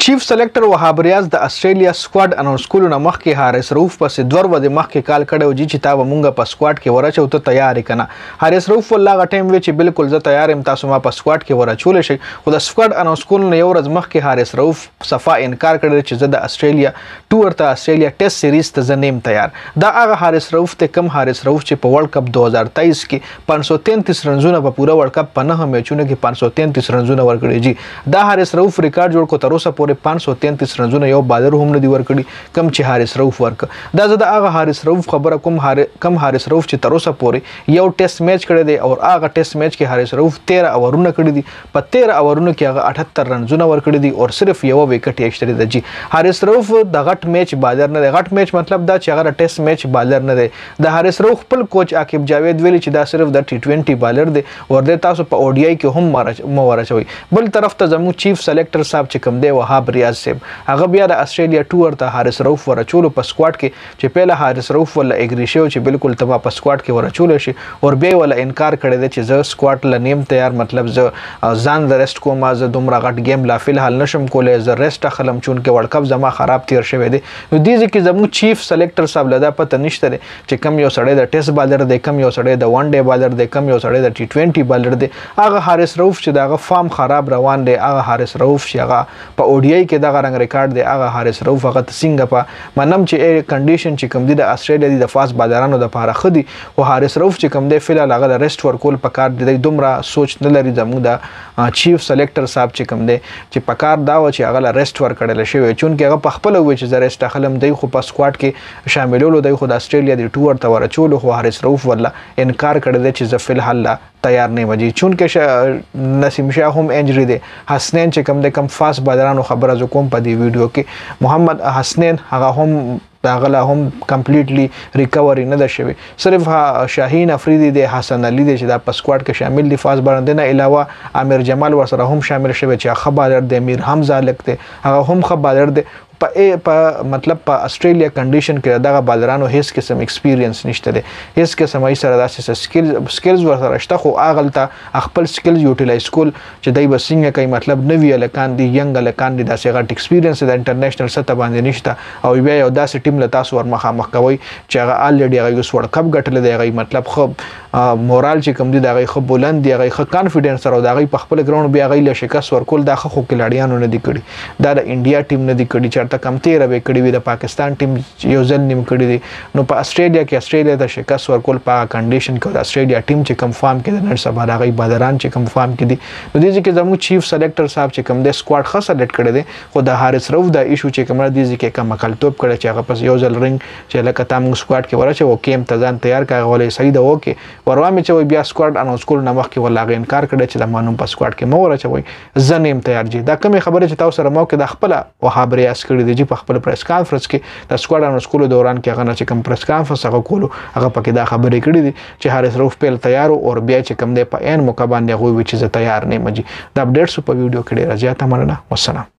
چیف سلیکټر وهاب ریاض د استرالیا سکواډ اناونس کولو نه مخکې حارث رؤف پسې 2 ورځې مخکې کال کړی و چې تا به مونږ په سکواډ کې ورچو ته تیار یې کنه. حارث رؤف والله هغه ټایم وی چې بالکل زه تیار یم تاسو ما په سکواډ کې ورچول شئ خو د سکواډ اناونس کولو نه یو ورځ مخکې حارث رؤف صفا انکار کړی چې زه د استرالیا ټور ته استرالیا ټیسټ سیریز ته زه نیم تیار. دا هغه حارث رؤف ته کم حارث رؤف چې په ورلد کپ 2023 کې 533 رنزونه په پوره ورلد کپ په 9 میچونو کې 533 رنزونه ورکړي جی. دا حارث رؤف ریکارډ جوړ کو تر اوسه پورې 533 رنزونه یو بالر هم نه دی ورکړي کم چې حارث رؤف ورک. دا زه د هغه حارث رؤف خبره کوم حارث رؤف چې تر اوسه پورې یو ټیسټ میچ کړی دی او هغه ټیسټ میچ کې حارث رؤف 13 اورونه کړی دي. په 13 اورونو کې هغه 78 رنزونه ورکړي دي او صرف یو وکټ یې اشتري دی جی. حارث رؤف د غټ میچ بالر نه دی. غټ میچ مطلب دا چې هغه ټیسټ میچ بالر نه دی. د حارث رؤف خپل کوچ عاقب جاوید ویلي چې دا صرف د ټي 20 بالر دی ورته تاسو په او ډی آی کې هم مورچوي. بل طرف ته زموږ چیف سلیکټر صاحب چې کوم دی وهاب ریاض صاحب هغه بیا د استرالیا ټور ته حارث رؤف ورچولو په سکواډ کې چې پهله حارث رؤف ولا اګری شو چې بالکل تبا په سکواډ کې ورچول شي او بیا ولا انکار کړی دی چې زه سکواډ ل نیم تیار مطلب زه ځان د ریسټ کوم زه دومره غټ گیم لا فلحال نشم کولای زه ریسټ اخلم چون کې ورلد کپ زما خراب تیر شوی دی. نو دې ځکه زموږ چیف سلیکټر صاحب لدا پته نشته چې کم یو سړی د ټیسټ بالر دی کم یو سړی د ون ډے بالر دی کم یو سړی د ټي 20 بالر دی. هغه حارث رؤف چې دغه فارم خراب روان دی هغه حارث رؤف چې هغه په او ډی آی کې دغه رنګ ریکارډ دی هغه حارث رؤف هغه څنګه په منم چې کنډیشن چې کم دی د استرالیا دی د فاست بالرانو د لپاره خدي او حارث رؤف چې کم دی فلحال هغه ریسټ ورکول پکار دی دومره سوچ نه لري زموږ د چیف سلیکټر صاحب چې کم دی چې پکار دا و چې هغه ریسټ ورکړل شوی چون کې هغه په خپل وی چې زه ریسټ اخلم دی خو په سکواډ کې شاملولو دی خو د استرالیا دی ټور ته ورچول خو حارث رؤف والله انکار کړی دی چې زه فلحال تیار نه وجي چون کې نسیم شاه هم انجری دی. حسنین چې کم د کم فاست بالرانو خبره ز کوم په دی ویډیو کې محمد حسنین هغه هم داغله هم کمپلیټلی ریکوري نه ده شوی. صرف شاهین افریدی دی حسن علی دی چې دا په سکواډ کې شامل دي فاست بالر نه علاوه عامر جمال ورسره هم شامل شوی چې ښه بالر دی. امیر حمزه لک دی هغه هم ښه بالر دی. په مطلب په استرالیا کنډیشن کې دغه بالرانو هیڅ قسم ایکسپیرینس نشته دی هیڅ قسم ای سره داسې سکلز ورسره شته خو اغلته خپل سکلز یوټیلایز کول چې دای بسنګ کوي مطلب نوی الکان دی ینګ الکان دی داسې غټ ایکسپیرینس د انټرنیشنل سطح باندې نشته او بیا یو داسې ټیم له تاسو ور مخامخ کوي چې هغه الریډي هغه یو ورلد کپ ګټل دی هغه مطلب خو مورال چې کوم دی دغه خو بلند دی هغه خو کانفیډنس سره دغه په خپل ګراوند بیا هغه له شکست ورکول دغه خو کلاډیانو نه دی کړی دا د انډیا ټیم نه دی کړی چرته کم 13 به کړی وي د پاکستان ټیم یو ځل نیم کړی دی. نو په استرالیا کې استرالیا د شکست ورکول په کنډیشن کې د استرالیا ټیم چې کم فارم کې د نن سبا راغی بالران چې کم فارم کې دي. نو دې ځکه زموږ چیف سلیکټر صاحب چې کم د سکواډ خاصه سلیکټ کړی دی خو د حارث رؤف د ایشو چې کوم دې ځکه کم کلتوب کړی چې هغه پس یو ځل رنګ چې لکه تام سکواډ کې ورچو او کیم تزان تیار کړي غولې صحیح ده وکي وروا مې چې بیا سکواډ اناونس کول نه مخکې ولا انکار کړی چې د مانوم په سکواډ کې مو ورچوي زنیم تیار جی. دا کومه خبره چې تاسو سره مو کې د خپل وهاب ریاض کړی دی په خپل پریس کانفرنس کې د سکواډ اناونس کولو دوران کې هغه چې کوم پریس کانفرنس هغه کولو هغه پکې دا خبرې کړې دي چې حارث رؤف پیل تیار او بیا چې کوم دی په عین موقع باندې هغه وی چې زه تیار نه مجي. دا اپډیټس په ویډیو کې ډیر زیاته مننه. والسلام.